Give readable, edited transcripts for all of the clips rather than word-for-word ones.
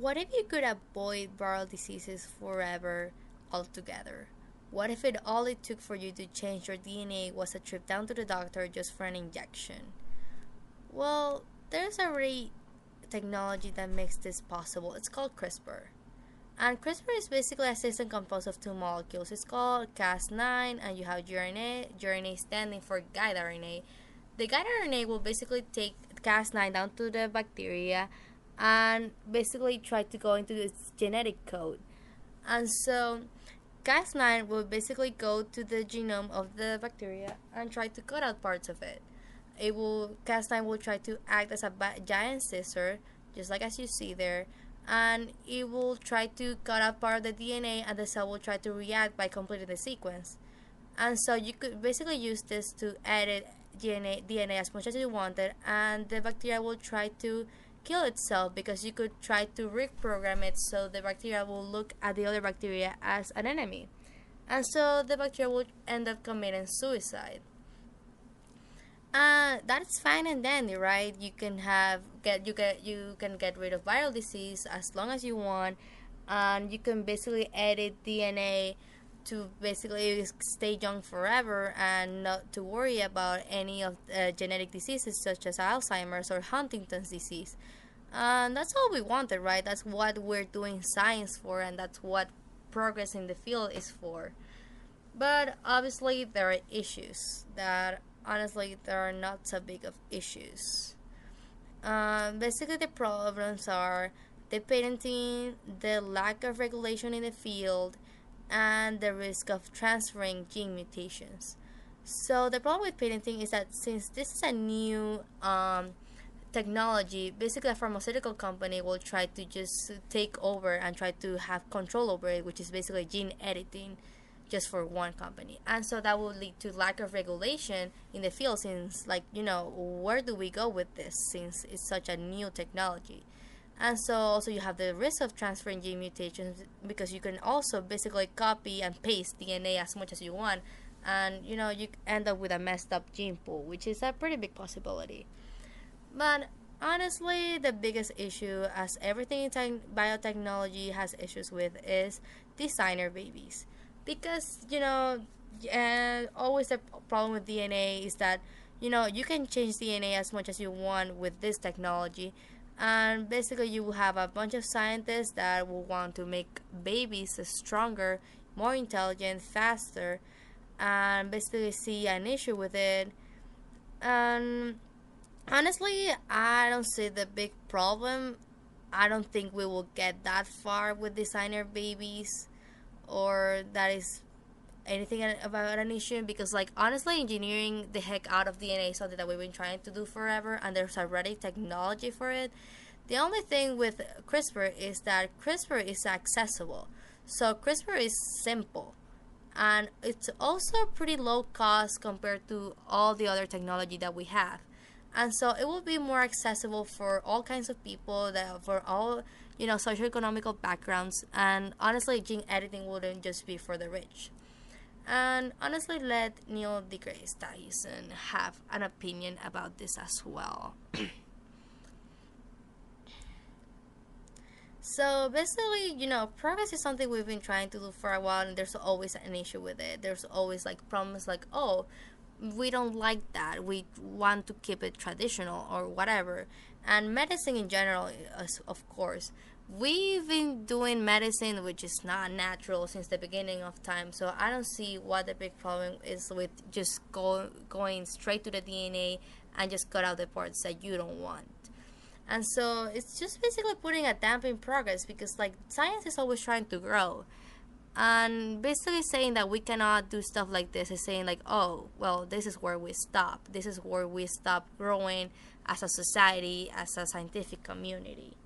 What if you could avoid viral diseases forever altogether? What if all it took for you to change your DNA was a trip down to the doctor just for an injection? Well, there's already technology that makes this possible. It's called Crispr. And CRISPR is basically a system composed of two molecules. It's called Cas9, and you have RNA standing for guide RNA. The guide RNA will basically take Cas9 down to the bacteria and basically try to go into its genetic code. And so Cas9 will basically go to the genome of the bacteria and try to cut out parts of it. Cas9 will try to act as a giant scissor, just like as you see there, and it will try to cut out part of the DNA, and the cell will try to react by completing the sequence. And so you could basically use this to edit DNA as much as you wanted, and the bacteria will try to kill itself because you could try to reprogram it so the bacteria will look at the other bacteria as an enemy. And so the bacteria will end up committing suicide. That's fine and dandy, right? You can get rid of viral disease as long as you want, and you can basically edit DNA to basically stay young forever and not to worry about any of genetic diseases such as Alzheimer's or Huntington's disease. And that's all we wanted, right? That's what we're doing science for, and that's what progress in the field is for. But obviously, there are issues that honestly there are not so big of issues. Basically, the problems are the patenting, the lack of regulation in the field, and the risk of transferring gene mutations. So the problem with patenting is that since this is a new technology, basically a pharmaceutical company will try to just take over and try to have control over it, which is basically gene editing just for one company. And so that will lead to lack of regulation in the field, since where do we go with this since it's such a new technology. And so also you have the risk of transferring gene mutations, because you can also basically copy and paste DNA as much as you want, and you end up with a messed up gene pool, which is a pretty big possibility. But honestly, the biggest issue, as everything in biotechnology has issues with, is designer babies. Because always the problem with DNA is that you can change DNA as much as you want with this technology, and basically you will have a bunch of scientists that will want to make babies stronger, more intelligent, faster, and basically see an issue with it. And honestly, I don't see the big problem. I don't think we will get that far with designer babies, or that is anything about an issue, because honestly, engineering the heck out of DNA is something that we've been trying to do forever, and there's already technology for it. The only thing with CRISPR is that CRISPR is accessible. So CRISPR is simple, and it's also pretty low cost compared to all the other technology that we have. And so it will be more accessible for all kinds of people, that for all socioeconomical backgrounds. And honestly, gene editing wouldn't just be for the rich. And honestly, let Neil deGrasse Tyson have an opinion about this as well. So basically, progress is something we've been trying to do for a while, and there's always an issue with it. There's always problems oh, we don't like that, we want to keep it traditional or whatever. And medicine in general is, of course, we've been doing medicine which is not natural since the beginning of time. So I don't see what the big problem is with just going straight to the DNA and just cut out the parts that you don't want. And so it's just basically putting a damp in progress, because science is always trying to grow. And basically saying that we cannot do stuff like this is saying oh, well, this is where we stop. This is where we stop growing as a society, as a scientific community.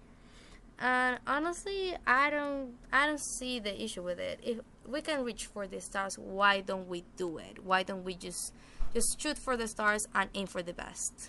And honestly, I don't see the issue with it. If we can reach for the stars, why don't we do it? Why don't we just shoot for the stars and aim for the best?